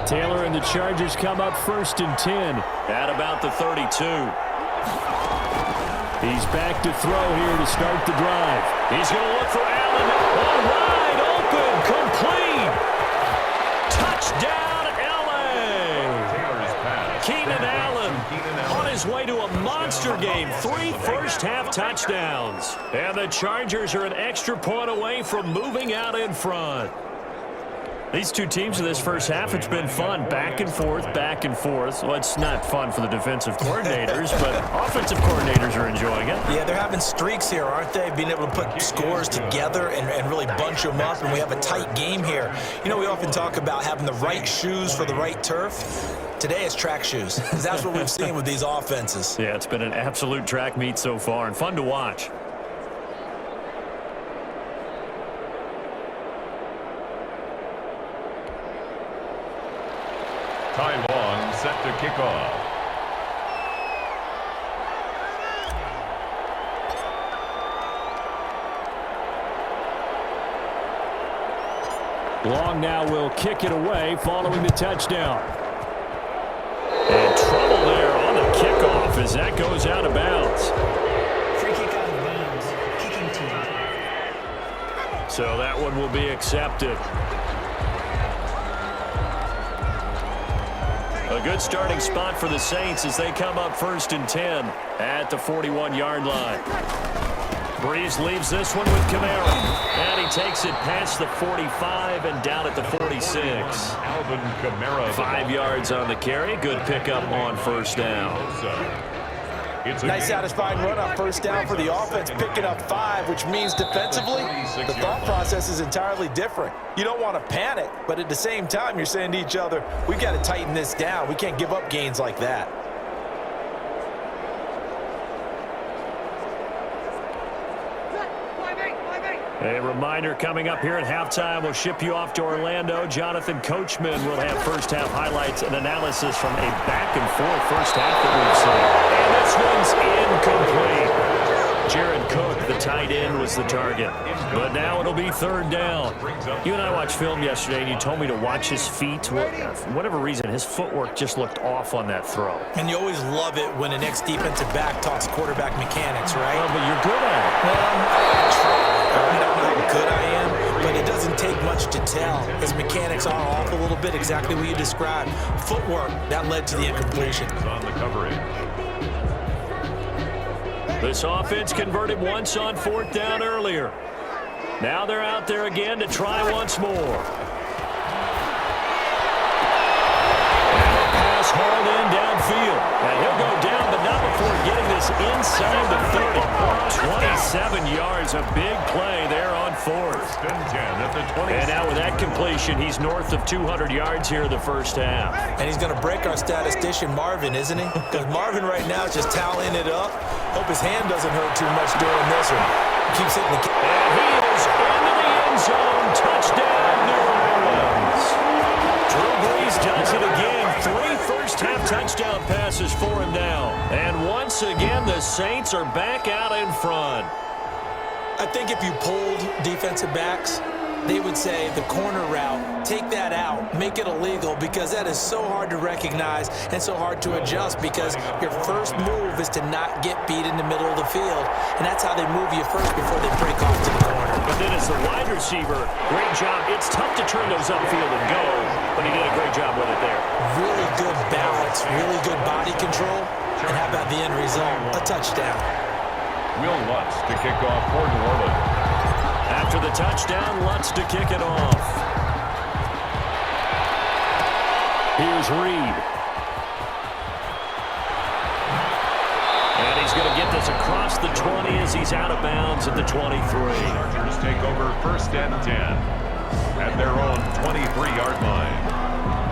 Taylor and the Chargers come up 1st and 10 at about the 32. He's back to throw here to start the drive. He's going to look for Allen. One wide open, complete. Touchdown, L.A. Keenan Allen on his way to a monster game. 3 first-half touchdowns. And the Chargers are an extra point away from moving out in front. These two teams in this first half, it's been fun. Back and forth, back and forth. Well, it's not fun for the defensive coordinators, but offensive coordinators are enjoying it. Yeah, they're having streaks here, aren't they? Being able to put scores together and really bunch them up, and we have a tight game here. You know, we often talk about having the right shoes for the right turf. Today it's track shoes, because that's what we've seen with these offenses. Yeah, it's been an absolute track meet so far, and fun to watch. Ty Long set to kick off. Long now will kick it away following the touchdown. And trouble there on the kickoff as that goes out of bounds. Free kick out of bounds. Kicking team. So that one will be accepted. A good starting spot for the Saints as they come up 1st and 10 at the 41-yard line. Breeze leaves this one with Kamara. And he takes it past the 45 and down at the 46. Alvin Kamara. 5 yards on the carry. Good pickup on 1st down. Nice satisfying run on 1st down for the offense, picking up 5, which means defensively, the thought process is entirely different. You don't want to panic, but at the same time, you're saying to each other, we've got to tighten this down. We can't give up gains like that. A reminder coming up here at halftime, we'll ship you off to Orlando. Jonathan Coachman will have first half highlights and analysis from a back-and-forth first half that we've seen. And this one's incomplete. Jared Cook, the tight end, was the target. But now it'll be 3rd down. You and I watched film yesterday, and you told me to watch his feet. For whatever reason, his footwork just looked off on that throw. And you always love it when an ex-defensive back talks quarterback mechanics, right? Well, but you're good at it. I try. I don't know how good I am, but it doesn't take much to tell. His mechanics are off a little bit, exactly what you described. Footwork, that led to the incompletion. On the coverage. This offense converted once on 4th down earlier. Now they're out there again to try once more. And a pass hauled in downfield. And he'll go down, but not before getting this inside the 30. 27 yards, a big play there on 4th. And 10 at the 20. And now with that completion, he's north of 200 yards here in the first half. And he's going to break our statistician Marvin, isn't he? Because Marvin right now is just toweling it up. Hope his hand doesn't hurt too much during this one. Keeps hitting the... And he is into the end zone. Touchdown, New Orleans. Drew Brees does it again. 3 first-half touchdown passes for him now. And once again, the Saints are back out in front. I think if you pulled defensive backs, they would say the corner route, take that out, make it illegal, because that is so hard to recognize and so hard to adjust, because your first move is to not get beat in the middle of the field, and that's how they move you first before they break off to the corner. But then as the wide receiver, great job. It's tough to turn those upfield and go, but he did a great job with it there. Really good balance, really good body control, and how about the end result? A touchdown. Will Lutz to kick off for New Orleans. After the touchdown, Lutz to kick it off. Here's Reed. And he's going to get this across the 20 as he's out of bounds at the 23. Chargers take over 1st and 10 at their own 23-yard line.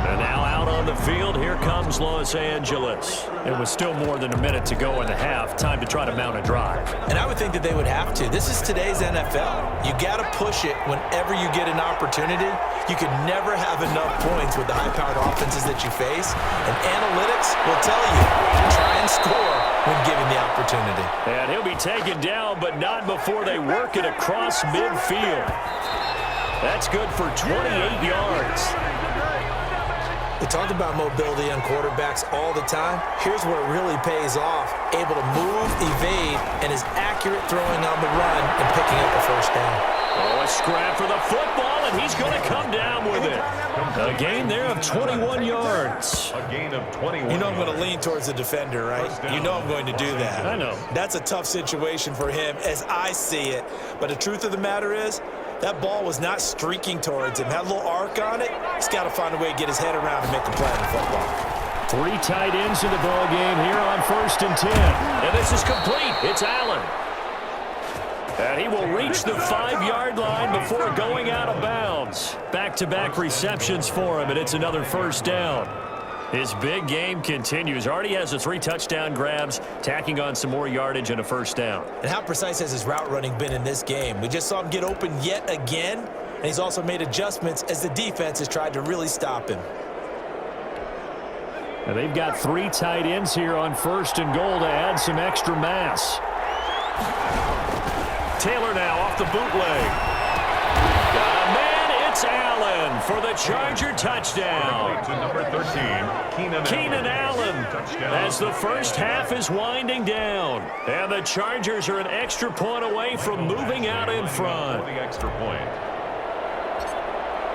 And now out on the field, here comes Los Angeles. It was still more than a minute to go in the half. Time to try to mount a drive. And I would think that they would have to. This is today's NFL. You got to push it whenever you get an opportunity. You could never have enough points with the high-powered offenses that you face. And analytics will tell you to try and score when given the opportunity. And he'll be taken down, but not before they work it across midfield. That's good for 28 yards. We talk about mobility on quarterbacks all the time. Here's where it really pays off. Able to move, evade, and is accurate throwing on the run and picking up a first down. Oh, a scrap for the football, and he's going to come down with it. A gain there of 21 yards. A gain of 21. You know I'm going to lean towards the defender, right? You know I'm going to do that. I know. That's a tough situation for him as I see it. But the truth of the matter is, that ball was not streaking towards him. Had a little arc on it. He's got to find a way to get his head around and make a play in football. 3 tight ends in the ball game here on 1st and 10. And this is complete. It's Allen. And he will reach the 5-yard line before going out of bounds. Back-to-back receptions for him, and it's another first down. His big game continues. Already has the 3 touchdown grabs, tacking on some more yardage and a first down. And how precise has his route running been in this game? We just saw him get open yet again, and he's also made adjustments as the defense has tried to really stop him. And they've got 3 tight ends here on 1st and goal to add some extra mass. Taylor now off the bootleg. Man, it's Allen for the Charger touchdown. To number 13, Keenan Allen as the first half is winding down. And the Chargers are an extra point away from moving out in front. The extra point.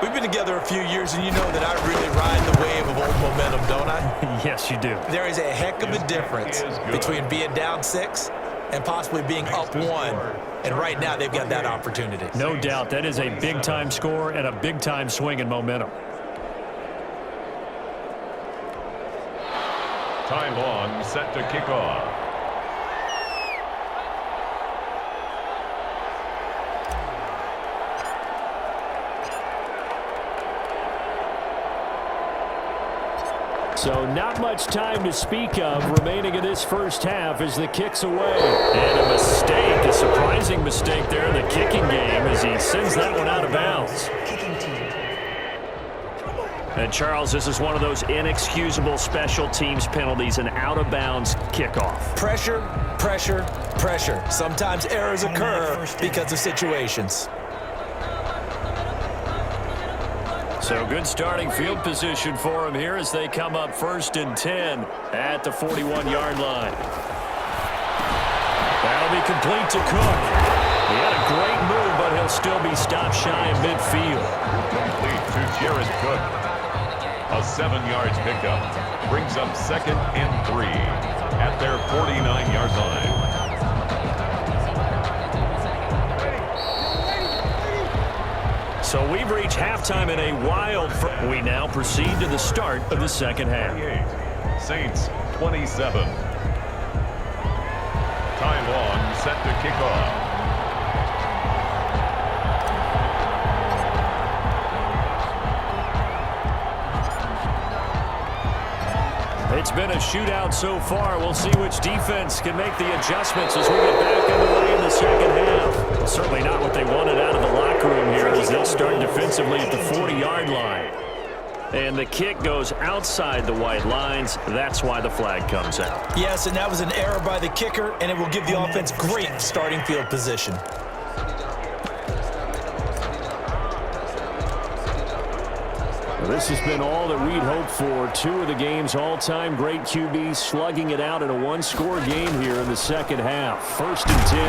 We've been together a few years, and you know that I really ride the wave of old momentum, don't I? Yes, you do. There is a heck of a difference between being down 6 and possibly being up 1. And right now, they've got that opportunity. No doubt. That is a big-time score and a big-time swing in momentum. Time on, set to kick off. So not much time to speak of remaining in this first half as the kick's away. And a mistake, a surprising mistake there in the kicking game as he sends that one out of bounds. Kicking team. And Charles, this is one of those inexcusable special teams penalties, an out-of-bounds kickoff. Pressure, pressure, pressure. Sometimes errors occur because of situations. So good starting field position for him here as they come up 1st and 10 at the 41-yard line. That'll be complete to Cook. He had a great move, but he'll still be stopped shy of midfield. Complete to Jared Cook. A 7 yards pickup brings up 2nd and 3 at their 49-yard line. So we've reached halftime in a wild. We now proceed to the start of the second half. Saints 27. Time on, set to kick off. It's been a shootout so far. We'll see which defense can make the adjustments as we get back underway in the second half. Certainly not what they wanted out of the locker room here as they'll start defensively at the 40-yard line. And the kick goes outside the white lines. That's why the flag comes out. Yes, and that was an error by the kicker, and it will give the offense great starting field position. This has been all that we'd hoped for. 2 of the game's all-time great QBs slugging it out in a 1-score game here in the second half. 1st and 10.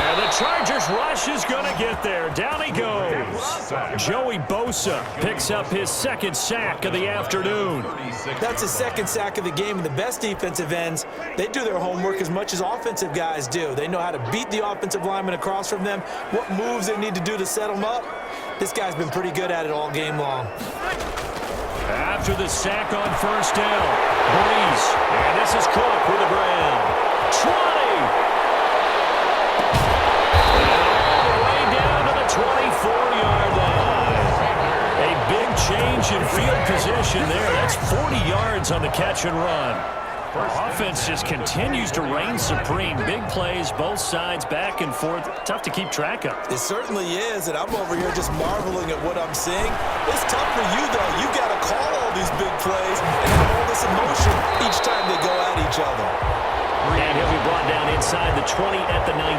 And the Chargers rush is going to get there. Down he goes. Joey Bosa picks up his 2nd sack of the afternoon. That's his 2nd sack of the game, and the best defensive ends, they do their homework as much as offensive guys do. They know how to beat the offensive lineman across from them, what moves they need to do to set them up. This guy's been pretty good at it all game long. After the sack on 1st down, Breeze, and this is Cook with the ground. 20! All the way down to the 24-yard line. A big change in field position there. That's 40 yards on the catch and run. Offense just continues to reign supreme. Big plays, both sides, back and forth. Tough to keep track of. It certainly is, and I'm over here just marveling at what I'm seeing. It's tough for you, though. You got to call all these big plays and have all this emotion each time they go at each other. And he'll be brought down inside the 20 at the 19.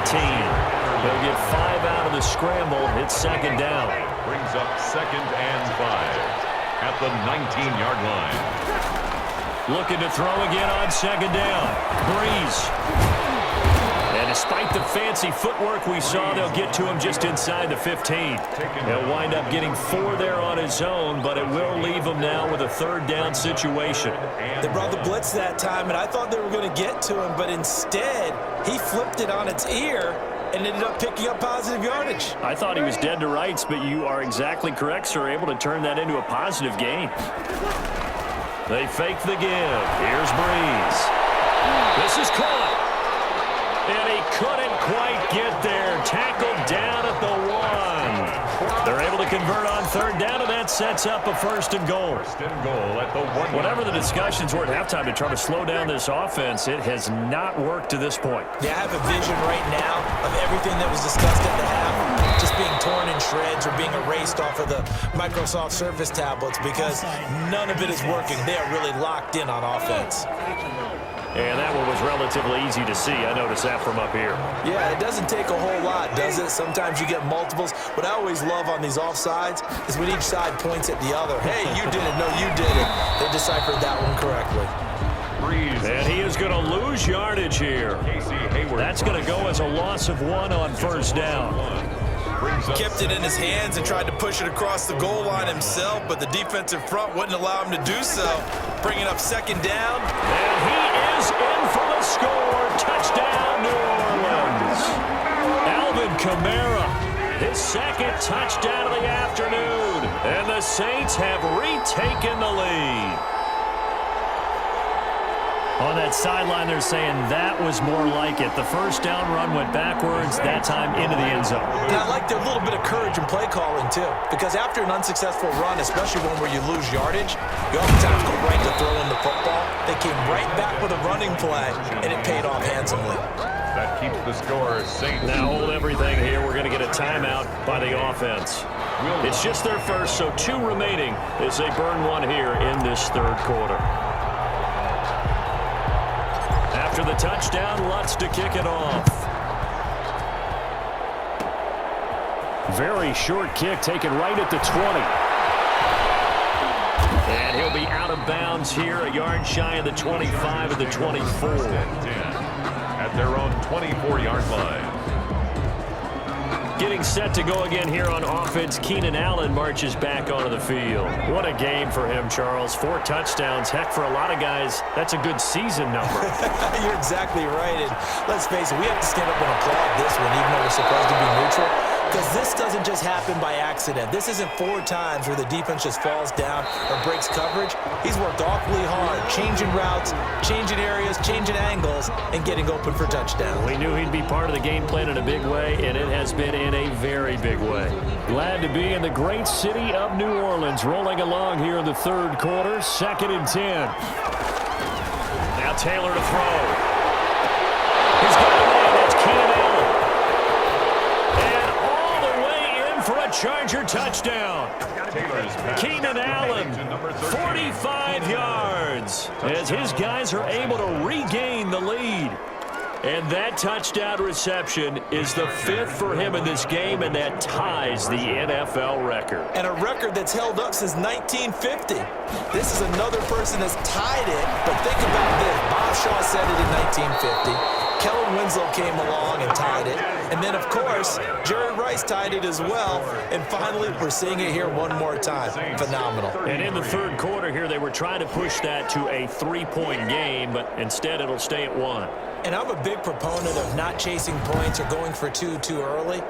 They'll get 5 out of the scramble. It's 2nd down. Brings up 2nd and 5. at the 19-yard line. Looking to throw again on second down. Breeze. And despite the fancy footwork we saw, they'll get to him just inside the 15. He'll wind up getting 4 there on his own, but it will leave him now with a third down situation. They brought the blitz that time, and I thought they were going to get to him, but instead he flipped it on its ear and ended up picking up positive yardage. I thought he was dead to rights, but you are exactly correct, sir. Able to turn that into a positive gain. They fake the give. Here's Breeze. This is caught. And he couldn't quite get there. Tackled down at the 1. They're able to convert on third down, and that sets up a first and goal. First and goal at the 1. Whatever the discussions were at halftime to try to slow down this offense, it has not worked to this point. Yeah, I have a vision right now of everything that was discussed at the half just being torn in shreds or being erased off of the Microsoft Surface tablets because none of it is working. They are really locked in on offense. And that one was relatively easy to see. I noticed that from up here. Yeah, it doesn't take a whole lot, does it? Sometimes you get multiples. What I always love on these offsides is when each side points at the other. Hey, you did it. No, you did it. They deciphered that one correctly. And he is going to lose yardage here. That's going to go as a loss of 1 on first down. Kept it in his hands and tried to push it across the goal line himself, but the defensive front wouldn't allow him to do so. Bringing up second down. And he is in for the score. Touchdown, New Orleans. Alvin Kamara, his second touchdown of the afternoon. And the Saints have retaken the lead. On that sideline, they're saying that was more like it. The first down run went backwards, that time into the end zone. And I like their little bit of courage in play calling, too. Because after an unsuccessful run, especially one where you lose yardage, you oftentimes go right to throwing the football. They came right back with a running play, and it paid off handsomely. That keeps the score Saints. Now hold everything here. We're going to get a timeout by the offense. It's just their first, so 2 remaining as they burn 1 here in this third quarter. After the touchdown, Lutz to kick it off. Very short kick taken right at the 20. And he'll be out of bounds here, a yard shy of the 25 of the 24. At their own 24-yard line. Getting set to go again here on offense, Keenan Allen marches back onto the field. What a game for him, Charles. 4 touchdowns. Heck, for a lot of guys, that's a good season number. You're exactly right. And let's face it, we have to stand up and applaud this one, even though we're supposed to be neutral. Because this doesn't just happen by accident. This isn't 4 times where the defense just falls down or breaks coverage. He's worked awfully hard, changing routes, changing areas, changing angles, and getting open for touchdowns. We knew he'd be part of the game plan in a big way, and it has been in a very big way. Glad to be in the great city of New Orleans, rolling along here in the third quarter, 2nd and 10. Now Taylor to throw. He's got it in. That's Keenan Allen. For a Charger touchdown. Keenan Allen, 45 yards, as his guys are able to regain the lead. And that touchdown reception is the 5th for him in this game, and that ties the NFL record. And a record that's held up since 1950. This is another person that's tied it, but think about this. Bob Shaw said it in 1950. Kellen Winslow came along and tied it. And then, of course, Jerry Rice tied it as well. And finally, we're seeing it here one more time. Phenomenal. And in the third quarter here, they were trying to push that to a 3-point game, but instead it'll stay at 1. And I'm a big proponent of not chasing points or going for 2 too early.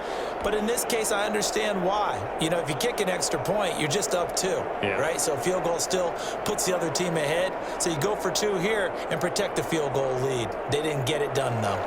But in this case, I understand why. You know, if you kick an extra point, you're just up 2, right? So a field goal still puts the other team ahead. So you go for 2 here and protect the field goal lead. They didn't get it done, though.